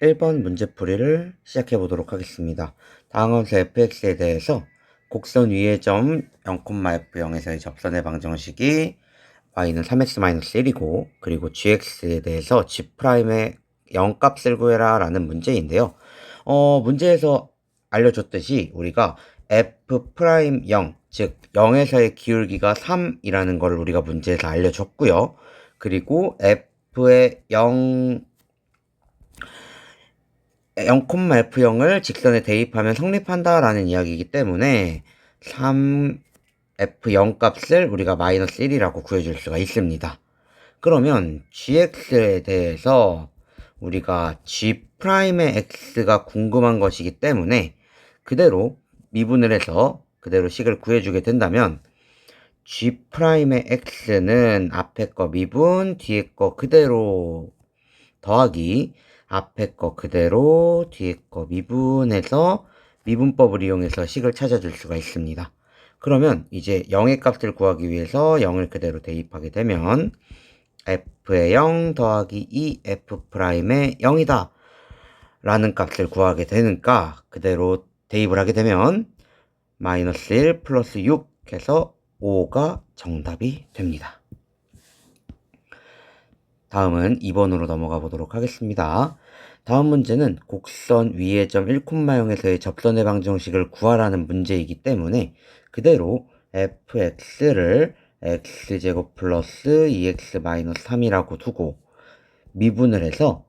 1번 문제풀이를 시작해 보도록 하겠습니다. 다음함수 fx에 대해서 곡선 위의 점 0,f0에서의 접선의 방정식이 y는 3x-1이고 그리고 gx에 대해서 g'의 0값을 구해라 라는 문제인데요. 문제에서 알려줬듯이 우리가 f'0, 즉 0에서의 기울기가 3이라는 걸 우리가 문제에서 알려줬고요. 그리고 f의 0,F0을 직선에 대입하면 성립한다라는 이야기이기 때문에 3F0 값을 우리가 마이너스 1이라고 구해줄 수가 있습니다. 그러면 gx에 대해서 우리가 g'의 x가 궁금한 것이기 때문에 그대로 미분을 해서 그대로 식을 구해주게 된다면 g'의 x는 앞에 거 미분, 뒤에 거 그대로 더하기 앞에 거 그대로 뒤에 거 미분해서 미분법을 이용해서 식을 찾아줄 수가 있습니다. 그러면 이제 0의 값을 구하기 위해서 0을 그대로 대입하게 되면 f의 0 더하기 2f'의 0이다 라는 값을 구하게 되니까 그대로 대입을 하게 되면 마이너스 1 플러스 6 해서 5가 정답이 됩니다. 다음은 2번으로 넘어가 보도록 하겠습니다. 다음 문제는 곡선 위의 점 1,0에서의 접선의 방정식을 구하라는 문제이기 때문에 그대로 fx를 x제곱 플러스 2x 마이너스 3이라고 두고 미분을 해서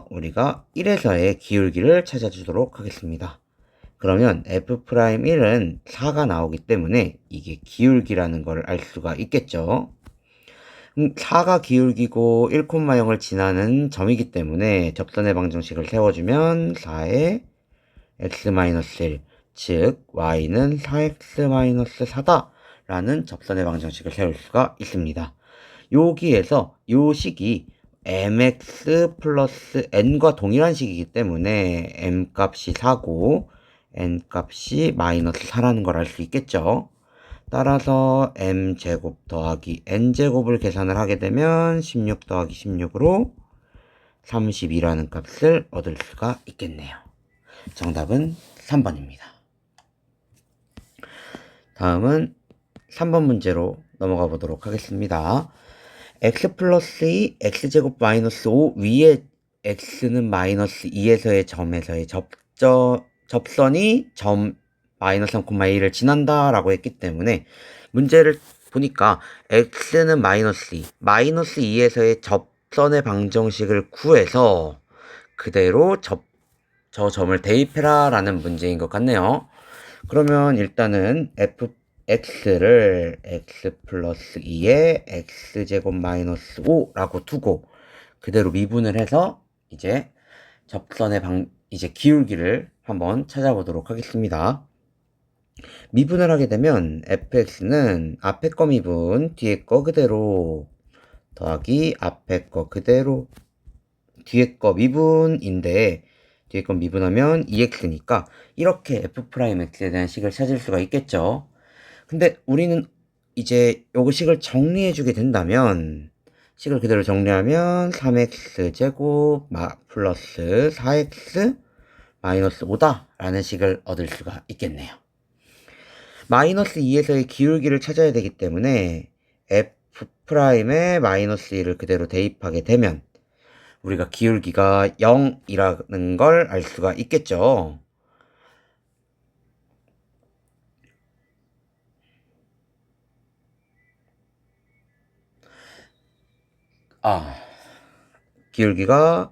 우리가 1에서의 기울기를 찾아주도록 하겠습니다. 그러면 f'1은 4가 나오기 때문에 이게 기울기라는 걸 알 수가 있겠죠. 4가 기울기고 1,0을 지나는 점이기 때문에 접선의 방정식을 세워주면 4의 x-1, 즉 y는 4x-4다 라는 접선의 방정식을 세울 수가 있습니다. 여기에서 요 식이 mx 플러스 n과 동일한 식이기 때문에 m 값이 4고 n 값이 마이너스 4라는 걸 알 수 있겠죠. 따라서 m제곱 더하기 n제곱을 계산을 하게 되면 16 더하기 16으로 32라는 값을 얻을 수가 있겠네요. 정답은 3번입니다. 다음은 3번 문제로 넘어가 보도록 하겠습니다. x 플러스 2, x제곱 마이너스 5 위에 x는 마이너스 2에서의 점에서의 접선이 점 마이너스 3,1을 지난다 라고 했기 때문에 문제를 보니까 x는 마이너스 2, 마이너스 2에서의 접선의 방정식을 구해서 그대로 저 점을 대입해라 라는 문제인 것 같네요. 그러면 일단은 x를 x 플러스 2에 x제곱 마이너스 5라고 두고 그대로 미분을 해서 이제 이제 기울기를 한번 찾아보도록 하겠습니다. 미분을 하게 되면 fx는 앞에 거 미분, 뒤에 거 그대로 더하기 앞에 거 그대로 뒤에 거 미분인데 뒤에 거 미분하면 2x니까 이렇게 f'x에 대한 식을 찾을 수가 있겠죠. 근데 우리는 이제 요거 식을 정리해 주게 된다면 식을 그대로 정리하면 3x 제곱 플러스 4x 마이너스 5다 라는 식을 얻을 수가 있겠네요. 마이너스 2에서의 기울기를 찾아야 되기 때문에 f'에 마이너스 2를 그대로 대입하게 되면 우리가 기울기가 0이라는 걸 알 수가 있겠죠. 기울기가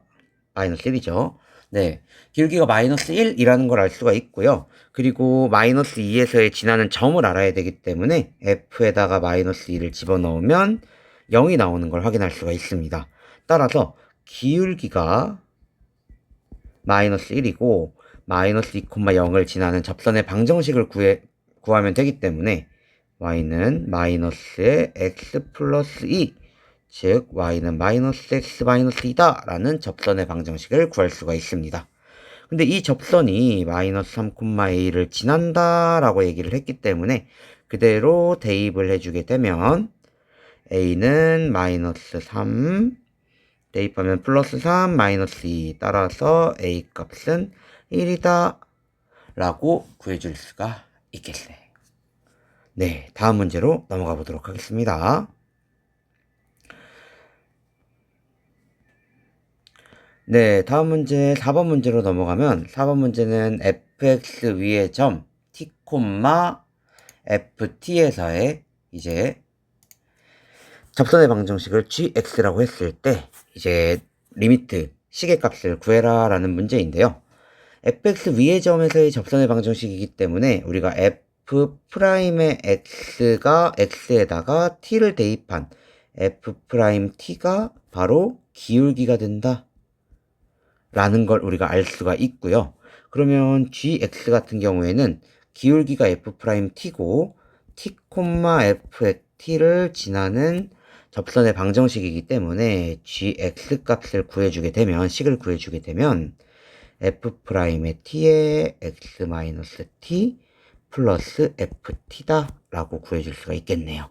마이너스 1이죠. 네, 기울기가 마이너스 1이라는 걸 알 수가 있고요. 그리고 마이너스 2에서의 지나는 점을 알아야 되기 때문에 f에다가 마이너스 2를 집어넣으면 0이 나오는 걸 확인할 수가 있습니다. 따라서 기울기가 마이너스 1이고 마이너스 2,0을 지나는 접선의 방정식을 구하면 되기 때문에 y는 마이너스의 x 플러스 2, 즉 y는 마이너스 x 마이너스 2다 라는 접선의 방정식을 구할 수가 있습니다. 근데 이 접선이 마이너스 3,a를 지난다 라고 얘기를 했기 때문에 그대로 대입을 해주게 되면 a는 마이너스 3, 대입하면 플러스 3 마이너스 2 따라서 a 값은 1이다 라고 구해줄 수가 있겠어요. 네, 다음 문제로 넘어가 보도록 하겠습니다. 네, 다음 문제 4번 문제로 넘어가면 4번 문제는 fx 위의 점 t, ft에서의 이제 접선의 방정식을 gx라고 했을 때 이제 리미트 시계값을 구해라 라는 문제인데요. fx 위의 점에서의 접선의 방정식이기 때문에 우리가 f'의 x가 x에다가 t를 대입한 f't가 바로 기울기가 된다 라는 걸 우리가 알 수가 있고요. 그러면 gx 같은 경우에는 기울기가 f't고 t, f의 t를 지나는 접선의 방정식이기 때문에 gx 값을 구해주게 되면 식을 구해주게 되면 f'의 t에 x-t 플러스 ft다 라고 구해줄 수가 있겠네요.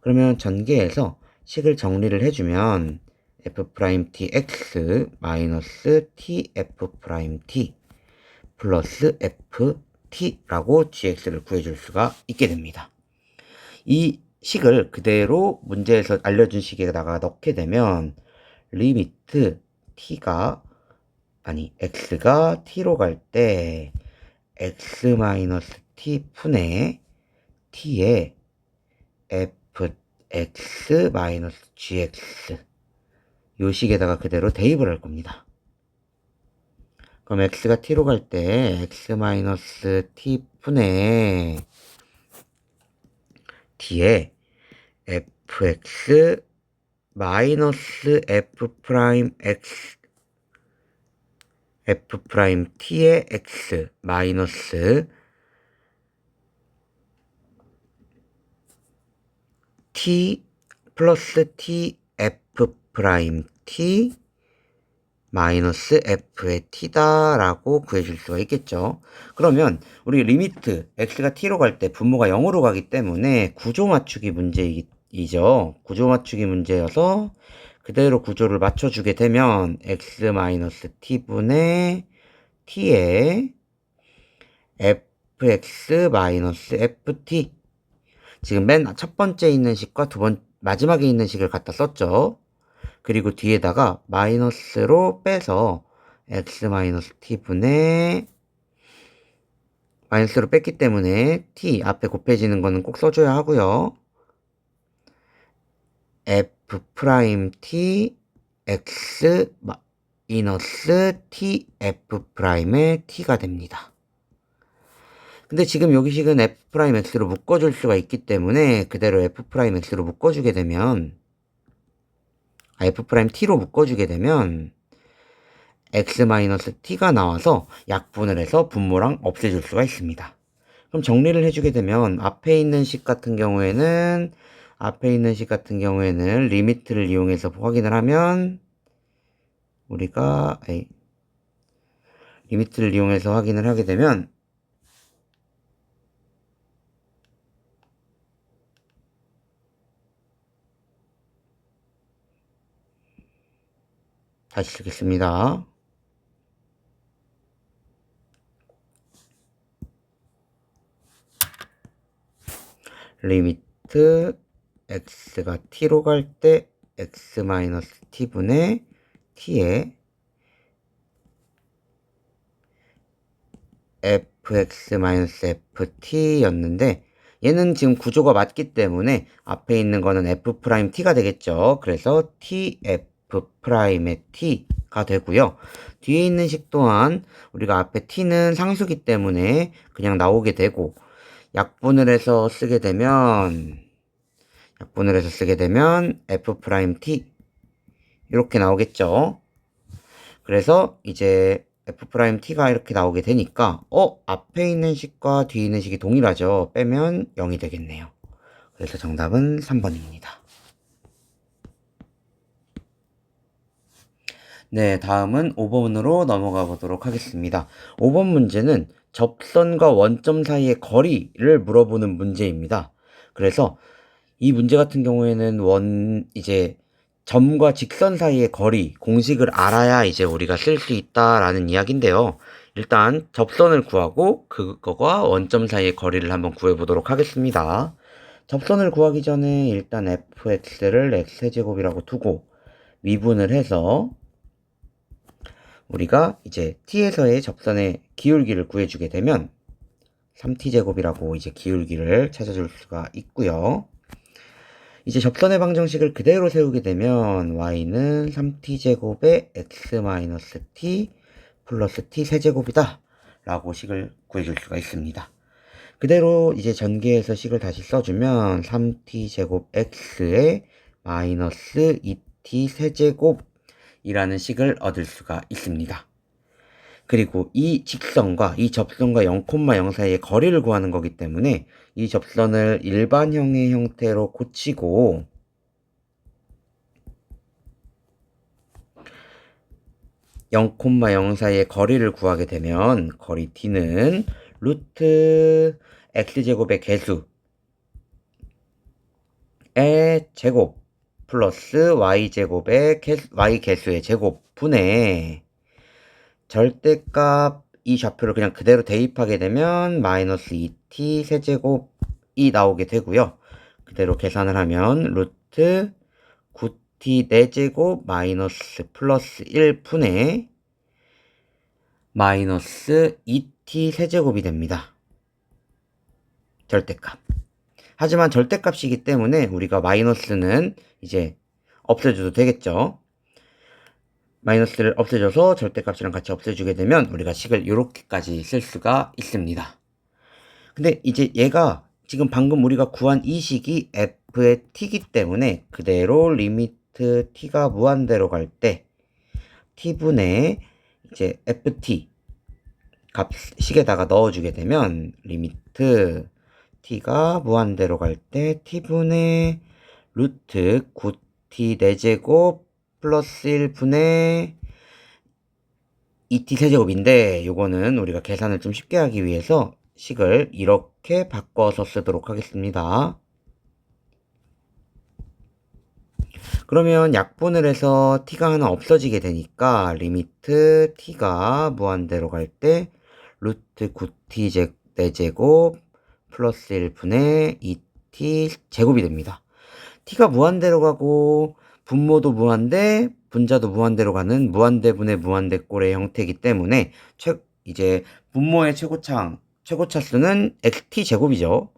그러면 전개해서 식을 정리를 해주면 f't x 마이너스 tf't 플러스 ft라고 gx를 구해줄 수가 있게 됩니다. 이 식을 그대로 문제에서 알려준 식에다가 넣게 되면 리미트 x가 t로 갈 때 x-t 분의 t에 fx-gx 요 식에다가 그대로 대입을 할 겁니다. 그럼 x가 t로 갈 때 x-t 분의 t에 fx 마이너스 f't의 x 마이너스 t 플러스 t f't 마이너스 f의 t다 라고 구해줄 수가 있겠죠. 그러면 우리 리미트 x가 t로 갈 때 분모가 0으로 가기 때문에 구조 맞추기 문제이죠. 구조 맞추기 문제여서 그대로 구조를 맞춰주게 되면 x-t분의 t에 fx-ft 지금 맨 첫 번째 있는 식과 마지막에 있는 식을 갖다 썼죠. 그리고 뒤에다가 마이너스로 빼서 x-t분의 마이너스로 뺐기 때문에 t 앞에 곱해지는 거는 꼭 써줘야 하고요. f't x 마이너스 tf'의 t가 됩니다. 근데 지금 여기 식은 f'x로 묶어줄 수가 있기 때문에 그대로 f'x로 묶어주게 되면 f't로 묶어주게 되면 x-t가 나와서 약분을 해서 분모랑 없애줄 수가 있습니다. 그럼 정리를 해주게 되면 앞에 있는 식 같은 경우에는 리미트를 이용해서 확인을 하면 우리가 리미트를 이용해서 확인을 하게 되면 다시 쓰겠습니다. 리미트 x가 t로 갈 때 x-t분의 t에 fx-ft였는데 얘는 지금 구조가 맞기 때문에 앞에 있는 거는 f't가 되겠죠. 그래서 tf'의 t가 되고요. 뒤에 있는 식 또한 우리가 앞에 t는 상수기 때문에 그냥 나오게 되고 약분을 해서 쓰게 되면 f't 이렇게 나오겠죠. 그래서 이제 f't가 이렇게 나오게 되니까 앞에 있는 식과 뒤에 있는 식이 동일하죠. 빼면 0이 되겠네요. 그래서 정답은 3번입니다. 네, 다음은 5번으로 넘어가 보도록 하겠습니다. 5번 문제는 접선과 원점 사이의 거리를 물어보는 문제입니다. 그래서 이 문제 같은 경우에는 점과 직선 사이의 거리, 공식을 알아야 이제 우리가 쓸 수 있다라는 이야기인데요. 일단 접선을 구하고 그거와 원점 사이의 거리를 한번 구해보도록 하겠습니다. 접선을 구하기 전에 일단 fx를 x제곱이라고 두고 미분을 해서 우리가 이제 t에서의 접선의 기울기를 구해주게 되면 3t제곱이라고 이제 기울기를 찾아줄 수가 있고요. 이제 접선의 방정식을 그대로 세우게 되면 y는 3t제곱에 x-t 플러스 t 세제곱이다 라고 식을 구해줄 수가 있습니다. 그대로 이제 전개해서 식을 다시 써주면 3t제곱 x에 마이너스 2t 세제곱이라는 식을 얻을 수가 있습니다. 그리고 이 직선과 이 접선과 0,0 사이의 거리를 구하는 거기 때문에 이 접선을 일반형의 형태로 고치고 (0,0) 사이의 거리를 구하게 되면 거리 t는 루트 x제곱의 개수의 제곱 플러스 y제곱의 y 개수의 제곱 분의 절대값 이 좌표를 그냥 그대로 대입하게 되면 마이너스 2t 세제곱이 나오게 되고요. 그대로 계산을 하면 루트 9t 4제곱 마이너스 플러스 1분의 마이너스 2t 세제곱이 됩니다. 절대값. 하지만 절대값이기 때문에 우리가 마이너스는 이제 없애줘도 되겠죠. 마이너스를 없애줘서 절대값이랑 같이 없애주게 되면 우리가 식을 이렇게까지 쓸 수가 있습니다. 근데 이제 얘가 지금 방금 우리가 구한 이 식이 f의 t이기 때문에 그대로 리미트 t가 무한대로 갈 때 t분의 이제 ft 값 식에다가 넣어주게 되면 리미트 t가 무한대로 갈 때 t분의 루트 9t 4제곱 플러스 1분의 2t 세제곱인데 요거는 우리가 계산을 좀 쉽게 하기 위해서 식을 이렇게 바꿔서 쓰도록 하겠습니다. 그러면 약분을 해서 t가 하나 없어지게 되니까 리미트 t가 무한대로 갈 때 루트 9t 4제곱 플러스 1분의 2t 제곱이 됩니다. t가 무한대로 가고 분모도 무한대, 분자도 무한대로 가는 무한대분의 무한대꼴의 형태이기 때문에 이제 분모의 최고차수는 xt제곱이죠.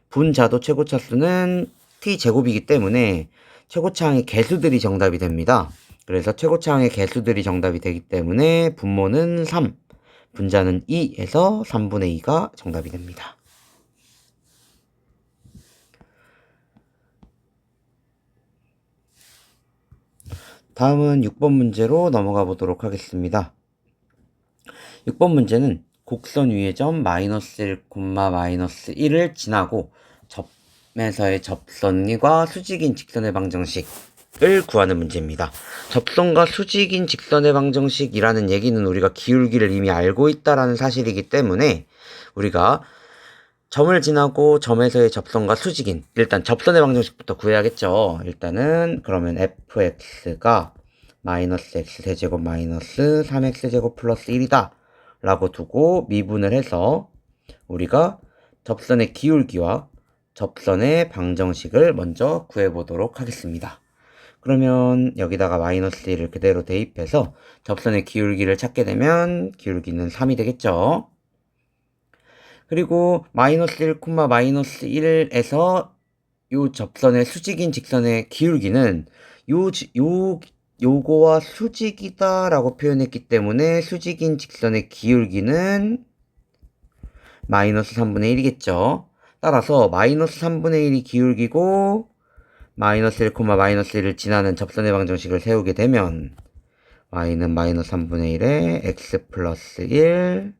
분자도 최고차수는 t제곱이기 때문에 최고차항의 개수들이 정답이 됩니다. 그래서 최고차항의 개수들이 정답이 되기 때문에 분모는 3, 분자는 2에서 3분의 2가 정답이 됩니다. 다음은 6번 문제로 넘어가 보도록 하겠습니다. 6번 문제는 곡선 위의 점 마이너스 1, 마이너스 1을 지나고 점에서의 접선과 수직인 직선의 방정식을 구하는 문제입니다. 접선과 수직인 직선의 방정식이라는 얘기는 우리가 기울기를 이미 알고 있다라는 사실이기 때문에 우리가 점을 지나고 점에서의 접선과 수직인 일단 접선의 방정식부터 구해야겠죠. 일단은 그러면 fx가 마이너스 x세제곱 마이너스 3x제곱 플러스 1이다 라고 두고 미분을 해서 우리가 접선의 기울기와 접선의 방정식을 먼저 구해보도록 하겠습니다. 그러면 여기다가 마이너스 1을 그대로 대입해서 접선의 기울기를 찾게 되면 기울기는 3이 되겠죠. 그리고 마이너스 1, 마이너스 1에서 요 접선의 수직인 직선의 기울기는 요거와 수직이다 라고 표현했기 때문에 수직인 직선의 기울기는 마이너스 3분의 1이겠죠. 따라서 마이너스 3분의 1이 기울기고 마이너스 1, 마이너스 1을 지나는 접선의 방정식을 세우게 되면 y는 마이너스 3분의 1에 x 플러스 1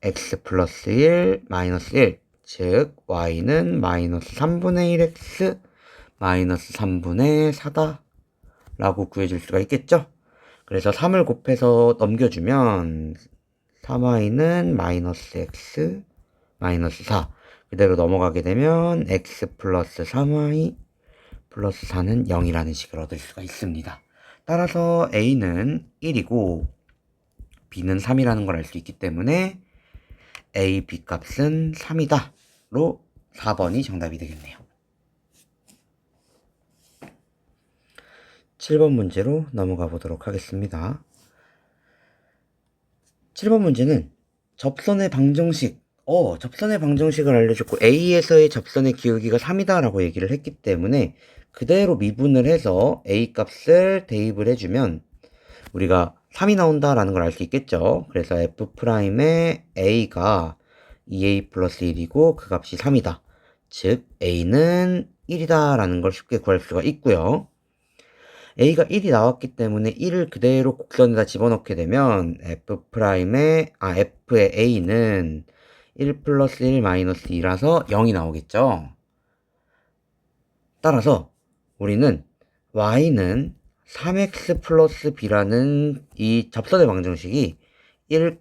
x 플러스 1 마이너스 1 즉 y는 마이너스 3분의 1x 마이너스 3분의 4다 라고 구해줄 수가 있겠죠. 그래서 3을 곱해서 넘겨주면 3y는 마이너스 x 마이너스 4 그대로 넘어가게 되면 x 플러스 3y 플러스 4는 0이라는 식을 얻을 수가 있습니다. 따라서 A는 1이고 B는 3이라는 걸 알 수 있기 때문에 A, B 값은 3이다 로 4번이 정답이 되겠네요. 7번 문제로 넘어가 보도록 하겠습니다. 7번 문제는 접선의 방정식, 접선의 방정식을 알려줬고 A에서의 접선의 기울기가 3이다 라고 얘기를 했기 때문에 그대로 미분을 해서 A 값을 대입을 해주면 우리가 3이 나온다라는 걸 알 수 있겠죠. 그래서 F'의 A가 2A 플러스 1이고 그 값이 3이다. 즉 A는 1이다 라는 걸 쉽게 구할 수가 있고요. A가 1이 나왔기 때문에 1을 그대로 곡선에다 집어넣게 되면 F'의 A는 1 플러스 1 마이너스 2라서 0이 나오겠죠. 따라서 우리는 Y는 3x 플러스 b라는 이 접선의 방정식이 1,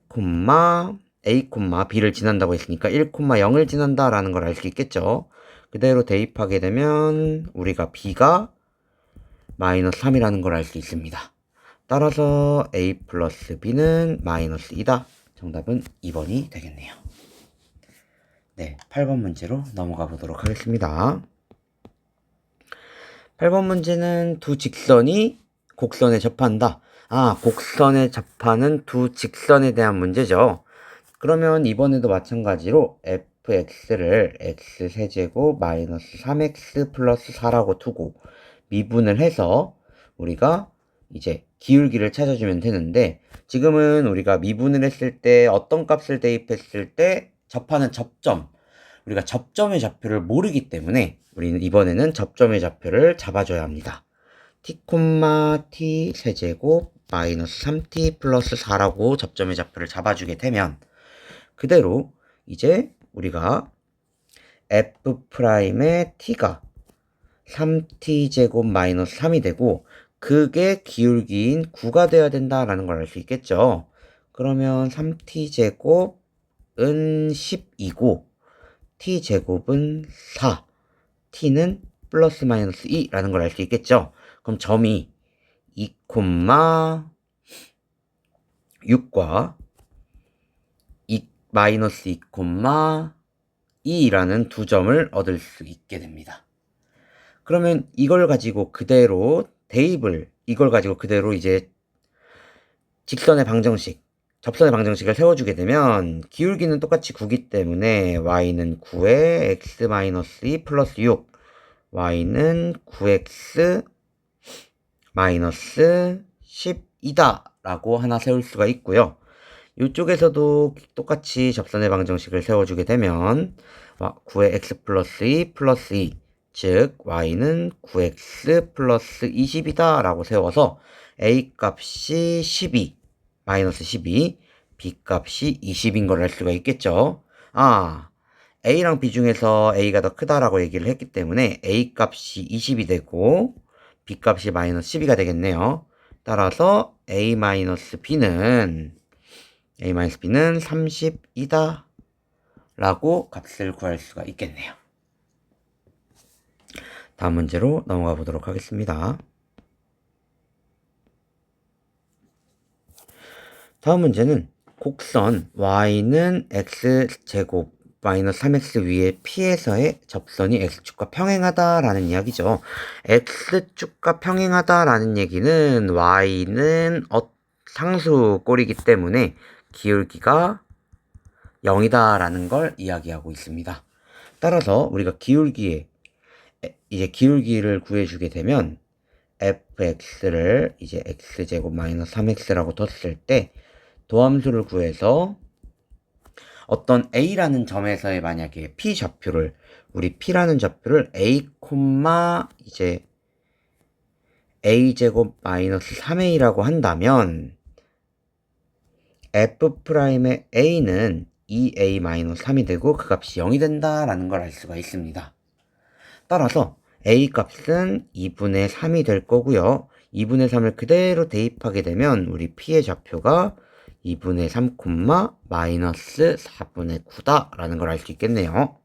a, b를 지난다고 했으니까 1, 0을 지난다 라는 걸 알 수 있겠죠. 그대로 대입하게 되면 우리가 b가 마이너스 3이라는 걸 알 수 있습니다. 따라서 a 플러스 b는 마이너스 2다. 정답은 2번이 되겠네요. 네, 8번 문제로 넘어가 보도록 하겠습니다. 8번 문제는 두 직선이 곡선에 접한다. 곡선에 접하는 두 직선에 대한 문제죠. 그러면 이번에도 마찬가지로 fx를 x세제곱 마이너스 3x 플러스 4라고 두고 미분을 해서 우리가 이제 기울기를 찾아주면 되는데 지금은 우리가 미분을 했을 때 어떤 값을 대입했을 때 접하는 접점, 우리가 접점의 좌표를 모르기 때문에 우리는 이번에는 접점의 좌표를 잡아줘야 합니다. t, t 세제곱 마이너스 3t 플러스 4라고 접점의 좌표를 잡아주게 되면 그대로 이제 우리가 f'의 t가 3t 제곱 마이너스 3이 되고 그게 기울기인 9가 돼야 된다라는 걸 알 수 있겠죠. 그러면 3t 제곱은 10이고 t 제곱은 4, t는 플러스 마이너스 2라는 걸 알 수 있겠죠. 그럼 점이 2, 6과 마이너스 2, 2라는 두 점을 얻을 수 있게 됩니다. 그러면 이걸 가지고 그대로 이제 직선의 방정식, 접선의 방정식을 세워주게 되면 기울기는 똑같이 9기 때문에 y는 9에 x-2 플러스 6, y는 9x 마이너스 10이다 라고 하나 세울 수가 있고요. 이쪽에서도 똑같이 접선의 방정식을 세워주게 되면 9의 x 플러스 2 플러스 2, 즉 y는 9x 플러스 20이다 라고 세워서 a 값이 12, 마이너스 12, b 값이 20인 걸 알 수가 있겠죠. A랑 B 중에서 A가 더 크다라고 얘기를 했기 때문에 A 값이 20이 되고 B 값이 마이너스 12가 되겠네요. 따라서 A-B는 30이다 라고 값을 구할 수가 있겠네요. 다음 문제로 넘어가 보도록 하겠습니다. 다음 문제는 곡선 y는 x제곱 마이너스 3x 위에 p에서의 접선이 x축과 평행하다 라는 이야기죠. x축과 평행하다 라는 얘기는 y는 상수꼴이기 때문에 기울기가 0이다 라는 걸 이야기하고 있습니다. 따라서 우리가 기울기를 구해주게 되면 fx를 이제 x제곱 마이너스 3x라고 뒀을 때 도함수를 구해서 어떤 a라는 점에서의 만약에 p 좌표를 우리 p라는 좌표를 a, 이제 a제곱 마이너스 3a라고 한다면 f'의 a는 2a 마이너스 3이 되고 그 값이 0이 된다라는 걸 알 수가 있습니다. 따라서 a 값은 2분의 3이 될 거고요. 2분의 3을 그대로 대입하게 되면 우리 p의 좌표가 2분의 3, 마이너스 4분의 9다 라는 걸 알 수 있겠네요.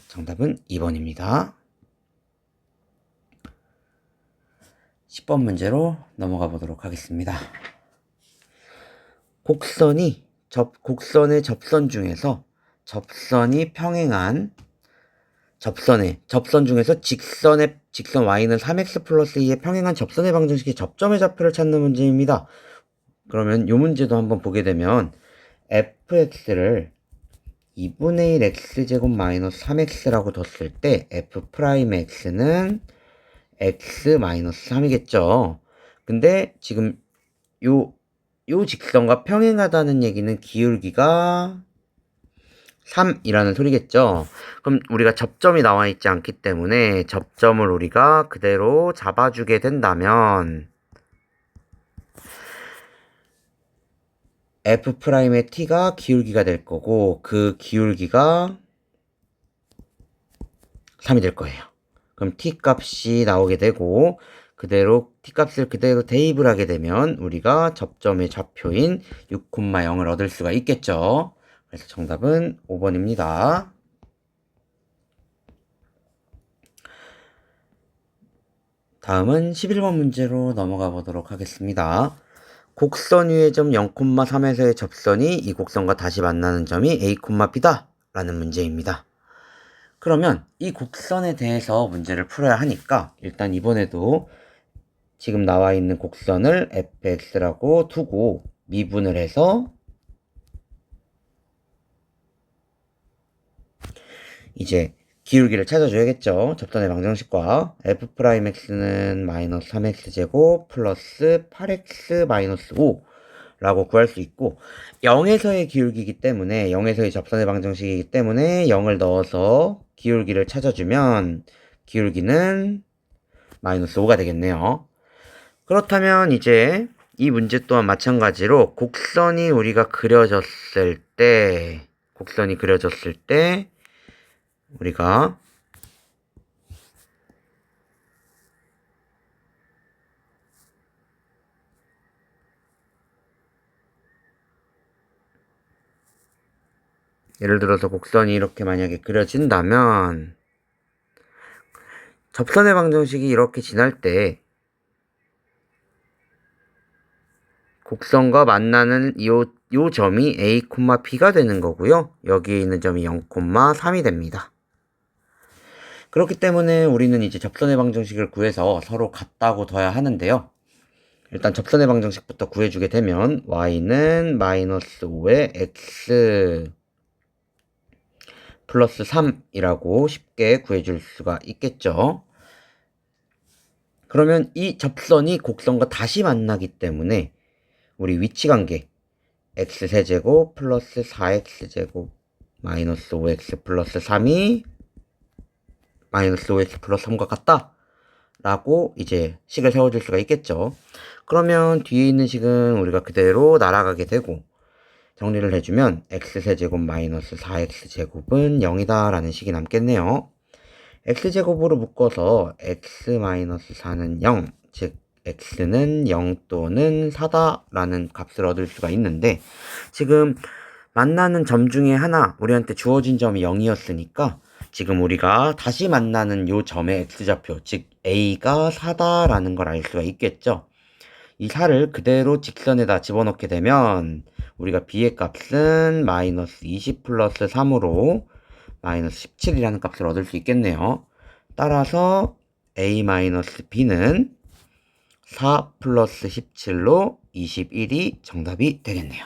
정답은 2번입니다. 10번 문제로 넘어가 보도록 하겠습니다. 곡선의 접선 중에서 접선이 평행한 접선 중에서 직선 y는 3x 플러스 2의 평행한 접선의 방정식의 접점의 좌표를 찾는 문제입니다. 그러면 이 문제도 한번 보게 되면 fx를 2분의 1 x제곱 마이너스 3x라고 뒀을 때 f'의 x는 x 마이너스 3이겠죠. 근데 지금 요 직선과 평행하다는 얘기는 기울기가 3이라는 소리겠죠. 그럼 우리가 접점이 나와 있지 않기 때문에 접점을 우리가 그대로 잡아주게 된다면 f'의 t가 기울기가 될 거고 그 기울기가 3이 될 거예요. 그럼 t 값이 나오게 되고 그대로 t 값을 그대로 대입을 하게 되면 우리가 접점의 좌표인 6,0을 얻을 수가 있겠죠. 그래서 정답은 5번입니다. 다음은 11번 문제로 넘어가 보도록 하겠습니다. 곡선 위의 점 0,3에서의 접선이 이 곡선과 다시 만나는 점이 A, B다 라는 문제입니다. 그러면 이 곡선에 대해서 문제를 풀어야 하니까 일단 이번에도 지금 나와 있는 곡선을 fx라고 두고 미분을 해서 이제 기울기를 찾아줘야겠죠. 접선의 방정식과 f'x는 마이너스 3x제곱 플러스 8x 마이너스 5 라고 구할 수 있고 0에서의 기울기이기 때문에 0에서의 접선의 방정식이기 때문에 0을 넣어서 기울기를 찾아주면 기울기는 마이너스 5가 되겠네요. 그렇다면 이제 이 문제 또한 마찬가지로 곡선이 그려졌을 때 우리가 예를 들어서 곡선이 이렇게 만약에 그려진다면 접선의 방정식이 이렇게 지날 때 곡선과 만나는 요 점이 A, B가 되는 거고요. 여기에 있는 점이 0,3이 됩니다. 그렇기 때문에 우리는 이제 접선의 방정식을 구해서 서로 같다고 둬야 하는데요. 일단 접선의 방정식부터 구해주게 되면 y는 마이너스 5의 x 플러스 3이라고 쉽게 구해줄 수가 있겠죠. 그러면 이 접선이 곡선과 다시 만나기 때문에 우리 위치관계 x세제곱 플러스 4x제곱 마이너스 5x 플러스 3이 마이너스 5x 플러스 3과 같다 라고 이제 식을 세워줄 수가 있겠죠. 그러면 뒤에 있는 식은 우리가 그대로 날아가게 되고 정리를 해주면 x세제곱 마이너스 4x제곱은 0이다 라는 식이 남겠네요. x제곱으로 묶어서 x 마이너스 4는 0, 즉 x는 0 또는 4다 라는 값을 얻을 수가 있는데 지금 만나는 점 중에 하나 우리한테 주어진 점이 0이었으니까 지금 우리가 다시 만나는 요 점의 x좌표 즉 a가 4다 라는 걸 알 수가 있겠죠. 이 4를 그대로 직선에다 집어넣게 되면 우리가 b의 값은 마이너스 20 플러스 3으로 마이너스 17이라는 값을 얻을 수 있겠네요. 따라서 a-b는 4 플러스 17로 21이 정답이 되겠네요.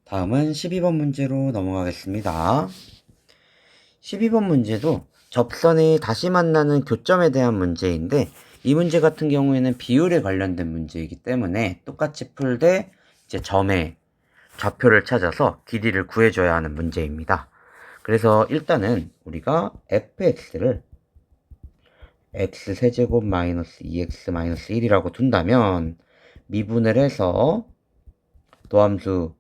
다음은 12번 문제로 넘어가겠습니다. 12번 문제도 접선이 다시 만나는 교점에 대한 문제인데 이 문제 같은 경우에는 비율에 관련된 문제이기 때문에 똑같이 풀되 이제 점의 좌표를 찾아서 길이를 구해줘야 하는 문제입니다. 그래서 일단은 우리가 fx를 x세제곱 마이너스 2x 마이너스 1이라고 둔다면 미분을 해서 도함수를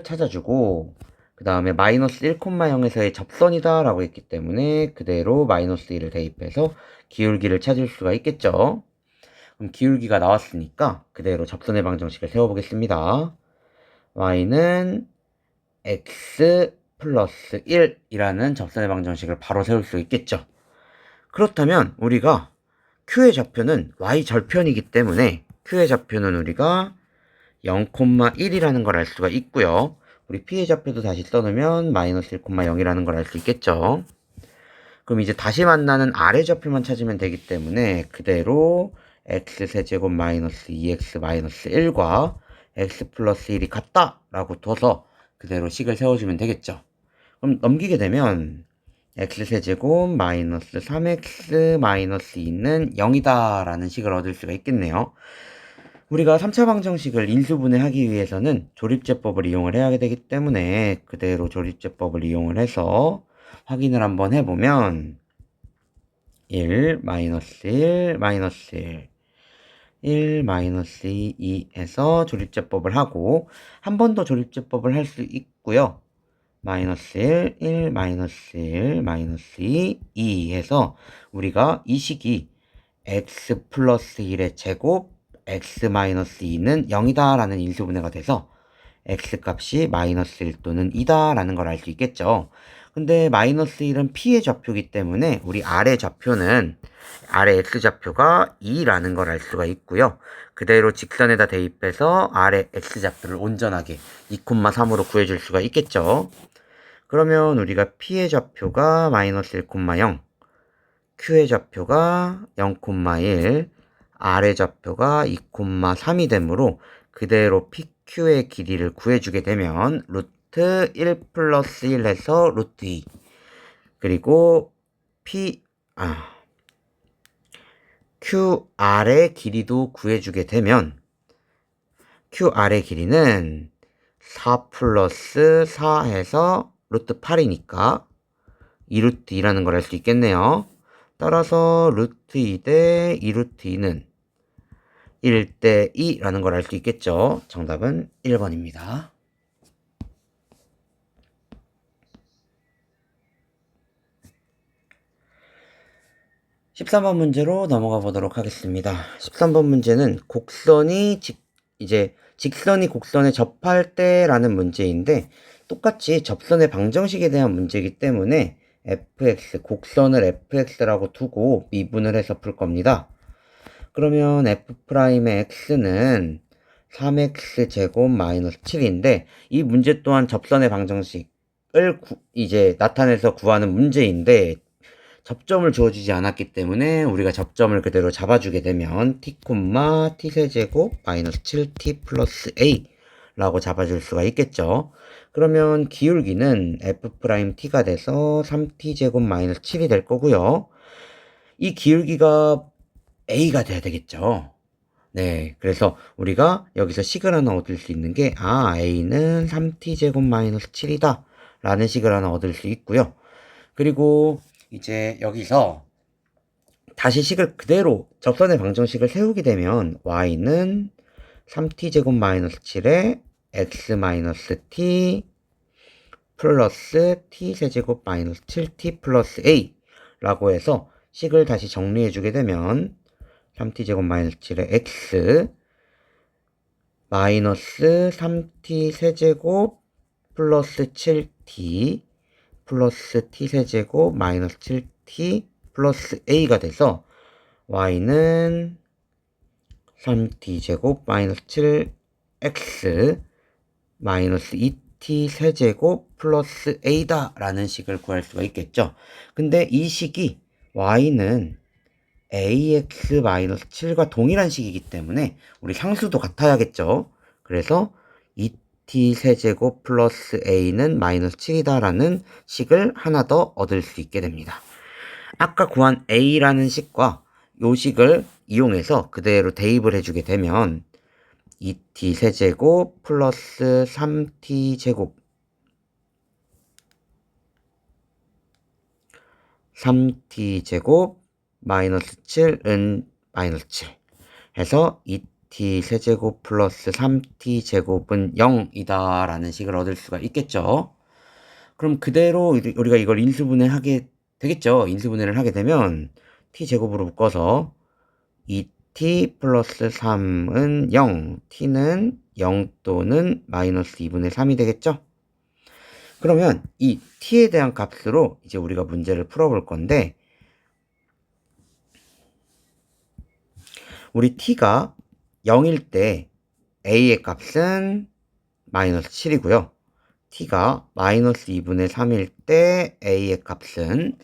찾아주고 그 다음에 마이너스 1,0에서의 접선이다 라고 했기 때문에 그대로 마이너스 1을 대입해서 기울기를 찾을 수가 있겠죠. 그럼 기울기가 나왔으니까 그대로 접선의 방정식을 세워보겠습니다. y는 x 플러스 1이라는 접선의 방정식을 바로 세울 수 있겠죠. 그렇다면 우리가 Q의 좌표는 Y절편이기 때문에 Q의 좌표는 우리가 0,1이라는 걸 알 수가 있고요. 우리 P의 좌표도 다시 써놓으면 마이너스 1,0이라는 걸 알 수 있겠죠. 그럼 이제 다시 만나는 아래 좌표만 찾으면 되기 때문에 그대로 x세제곱 마이너스 2x 마이너스 1과 x 플러스 1이 같다 라고 둬서 그대로 식을 세워주면 되겠죠. 그럼 넘기게 되면 x세제곱 마이너스 3x 마이너스 2는 0이다 라는 식을 얻을 수가 있겠네요. 우리가 3차 방정식을 인수분해하기 위해서는 조립제법을 이용을 해야 되기 때문에 그대로 조립제법을 이용을 해서 확인을 한번 해보면 1, 마이너스 1, 마이너스 1, 1, 마이너스 2, 2에서 조립제법을 하고 한 번 더 조립제법을 할 수 있고요. 마이너스 1, 1, 마이너스 1, 마이너스 2, 2 해서 우리가 이 식이 x 플러스 1의 제곱 x 마이너스 2는 0이다 라는 인수분해가 돼서 x 값이 마이너스 1 또는 2다 라는 걸 알 수 있겠죠. 근데 마이너스 1은 p의 좌표이기 때문에 우리 아래 좌표는 아래 x좌표가 2라는 걸 알 수가 있고요. 그대로 직선에다 대입해서 아래 x좌표를 온전하게 2,3으로 구해줄 수가 있겠죠. 그러면 우리가 p의 좌표가 마이너스 1,0, q의 좌표가 0,1, 아래 좌표가 2,3이 되므로 그대로 PQ의 길이를 구해주게 되면 루트 1 플러스 1 해서 루트 2 그리고 QR의 길이도 구해주게 되면 QR의 길이는 4 플러스 4 해서 루트 8이니까 2루트 2라는 걸 알 수 있겠네요. 따라서 루트 2 대 2루트 2는 1대 2라는 걸 알 수 있겠죠. 정답은 1번입니다. 13번 문제로 넘어가 보도록 하겠습니다. 13번 문제는 직선이 곡선에 접할 때라는 문제인데 똑같이 접선의 방정식에 대한 문제이기 때문에 곡선을 fx라고 두고 미분을 해서 풀 겁니다. 그러면 f'의 x는 3x 제곱 마이너스 7인데 이 문제 또한 접선의 방정식을 나타내서 구하는 문제인데 접점을 주어지지 않았기 때문에 우리가 접점을 그대로 잡아주게 되면 t, t세제곱 마이너스 7t 플러스 a 라고 잡아줄 수가 있겠죠. 그러면 기울기는 f't가 돼서 3t제곱 마이너스 7이 될 거고요. 이 기울기가 a가 돼야 되겠죠. 네, 그래서 우리가 여기서 식을 하나 얻을 수 있는 게 a는 3t제곱 마이너스 7이다 라는 식을 하나 얻을 수 있고요. 그리고 이제 여기서 다시 식을 그대로 접선의 방정식을 세우게 되면 y는 3t제곱 마이너스 7에 x 마이너스 t 플러스 t 세제곱 마이너스 7t 플러스 a 라고 해서 식을 다시 정리해 주게 되면 3t제곱 마이너스 7에 x 마이너스 3t 세제곱 플러스 7t 플러스 t 세제곱 마이너스 7t 플러스 a가 돼서 y는 3t 제곱 마이너스 7x 마이너스 2t 세제곱 플러스 a다 라는 식을 구할 수가 있겠죠. 근데 이 식이 y는 ax 마이너스 7과 동일한 식이기 때문에 우리 상수도 같아야겠죠. 그래서 2t 세제곱 플러스 a는 마이너스 7이다 라는 식을 하나 더 얻을 수 있게 됩니다. 아까 구한 a라는 식과 요 식을 이용해서 그대로 대입을 해주게 되면 2t 세제곱 플러스 3t 제곱 3t 제곱 마이너스 7은 마이너스 7 해서 2t 세제곱 플러스 3t 제곱은 0이다 라는 식을 얻을 수가 있겠죠. 그럼 그대로 우리가 이걸 인수분해하게 되겠죠. 인수분해를 하게 되면 t제곱으로 묶어서 2t 플러스 3은 0, t는 0 또는 마이너스 2분의 3이 되겠죠. 그러면 이 t에 대한 값으로 이제 우리가 문제를 풀어볼 건데 우리 t가 0일 때 a의 값은 마이너스 7이고요. t가 마이너스 2분의 3일 때 a의 값은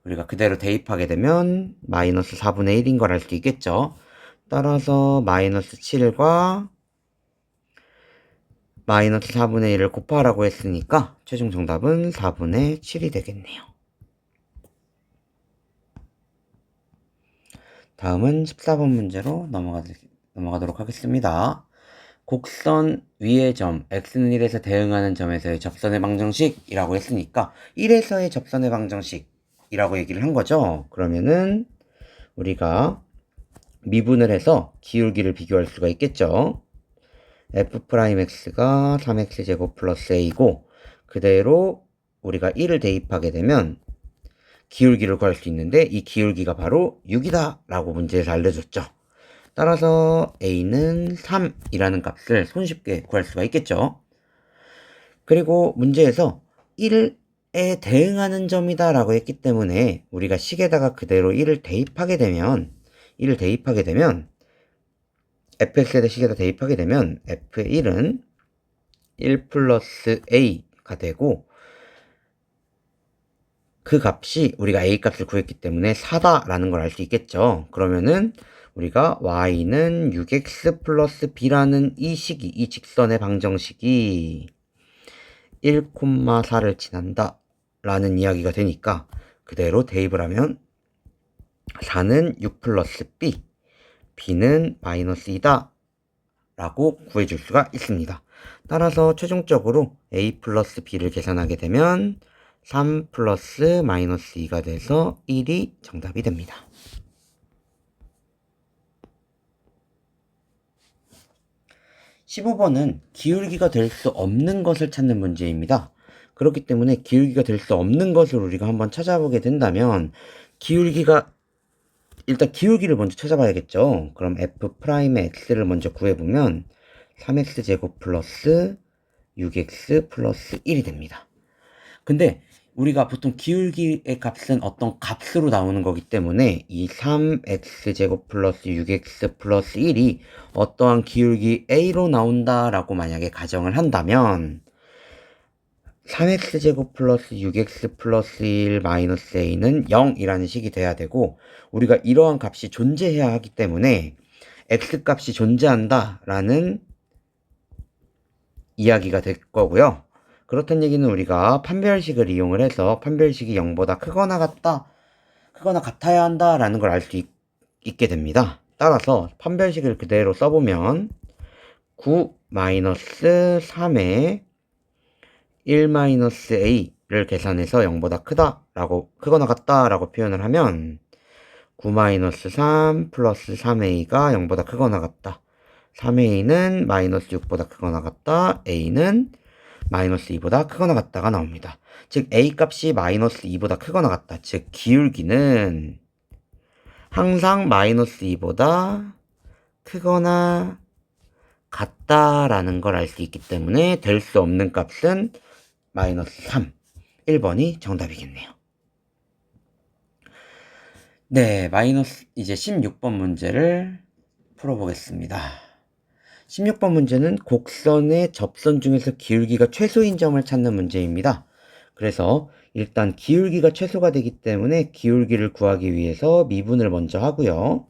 우리가 그대로 대입하게 되면 마이너스 4분의 1인 걸 알 수 있겠죠. 따라서 마이너스 7과 마이너스 4분의 1을 곱하라고 했으니까 최종 정답은 4분의 7이 되겠네요. 다음은 14번 문제로 넘어가도록 하겠습니다. 곡선 위의 점 x는 1에서 대응하는 점에서의 접선의 방정식이라고 했으니까 1에서의 접선의 방정식이라고 얘기를 한 거죠. 그러면은 우리가 미분을 해서 기울기를 비교할 수가 있겠죠. f'x가 3x제곱 플러스 a고 그대로 우리가 1을 대입하게 되면 기울기를 구할 수 있는데 이 기울기가 바로 6이다 라고 문제에서 알려줬죠. 따라서 a는 3이라는 값을 손쉽게 구할 수가 있겠죠. 그리고 문제에서 1에 대응하는 점이다 라고 했기 때문에 우리가 식에다가 그대로 1을 대입하게 되면 fx에다 식에다 대입하게 되면 f1은 1 플러스 a가 되고 그 값이 우리가 a 값을 구했기 때문에 4다라는 걸 알 수 있겠죠. 그러면은 우리가 y는 6x 플러스 b라는 이 직선의 방정식이 1,4를 지난다 라는 이야기가 되니까 그대로 대입을 하면 4는 6 플러스 b, b는 마이너스 2다 라고 구해줄 수가 있습니다. 따라서 최종적으로 a 플러스 b를 계산하게 되면 3 플러스 마이너스 2가 돼서 1이 정답이 됩니다. 15번은 기울기가 될 수 없는 것을 찾는 문제입니다. 그렇기 때문에 기울기가 될 수 없는 것을 우리가 한번 찾아보게 된다면 일단 기울기를 먼저 찾아봐야겠죠. 그럼 f'의 x를 먼저 구해보면 3x제곱 플러스 6x 플러스 1이 됩니다. 근데 우리가 보통 기울기의 값은 어떤 값으로 나오는 거기 때문에 이 3x제곱 플러스 6x 플러스 1이 어떠한 기울기 a로 나온다라고 만약에 가정을 한다면 3x제곱 플러스 6x 플러스 1 마이너스 a는 0이라는 식이 돼야 되고 우리가 이러한 값이 존재해야 하기 때문에 x값이 존재한다라는 이야기가 될 거고요. 그렇다는 얘기는 우리가 판별식을 이용을 해서 판별식이 0보다 크거나 같아야 한다라는 걸 알 수 있게 됩니다. 따라서 판별식을 그대로 써보면 9-3에 1-a를 계산해서 0보다 크거나 같다라고 표현을 하면 9-3 플러스 3a가 0보다 크거나 같다. 3a는 마이너스 6보다 크거나 같다. a는 마이너스 2보다 크거나 같다가 나옵니다. 즉 a 값이 마이너스 2보다 크거나 같다. 즉 기울기는 항상 마이너스 2보다 크거나 같다라는 걸 알 수 있기 때문에 될 수 없는 값은 마이너스 3. 1번이 정답이겠네요. 네, 이제 16번 문제를 풀어보겠습니다. 16번 문제는 곡선의 접선 중에서 기울기가 최소인 점을 찾는 문제입니다. 그래서 일단 기울기가 최소가 되기 때문에 기울기를 구하기 위해서 미분을 먼저 하고요.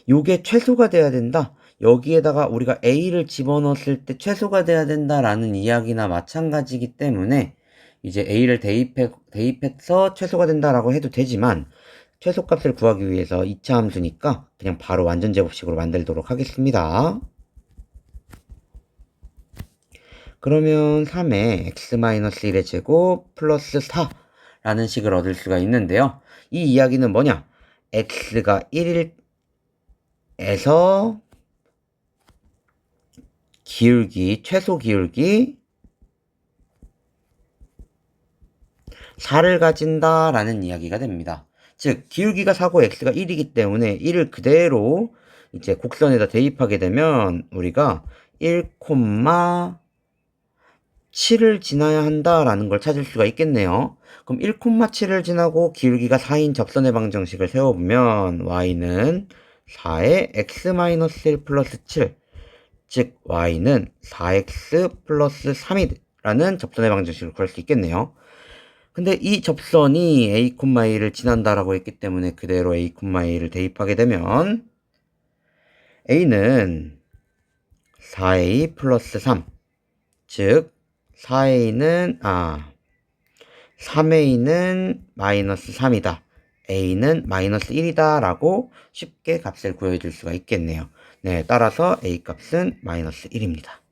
요게 최소가 돼야 된다. 여기에다가 우리가 a를 집어넣었을 때 최소가 돼야 된다라는 이야기나 마찬가지이기 때문에 이제 a를 대입해서 최소가 된다라고 해도 되지만 최소값을 구하기 위해서 2차 함수니까 그냥 바로 완전제곱식으로 만들도록 하겠습니다. 그러면 3에 x-1의 제곱 플러스 4라는 식을 얻을 수가 있는데요. 이 이야기는 뭐냐? x가 1에서 최소 기울기 4를 가진다라는 이야기가 됩니다. 즉 기울기가 4고 x가 1이기 때문에 1을 그대로 이제 곡선에다 대입하게 되면 우리가 1,7을 지나야 한다라는 걸 찾을 수가 있겠네요. 그럼 1,7을 지나고 기울기가 4인 접선의 방정식을 세워보면 y는 4의 x-1 플러스 7, 즉 y는 4x 플러스 3이라는 접선의 방정식을 구할 수 있겠네요. 근데 이 접선이 a,a를 지난다라고 했기 때문에 그대로 a,a를 대입하게 되면 a는 4a 플러스 3, 즉 3a는 마이너스 3이다. a는 마이너스 1이다 라고 쉽게 값을 구해줄 수가 있겠네요. 네, 따라서 a 값은 마이너스 1입니다.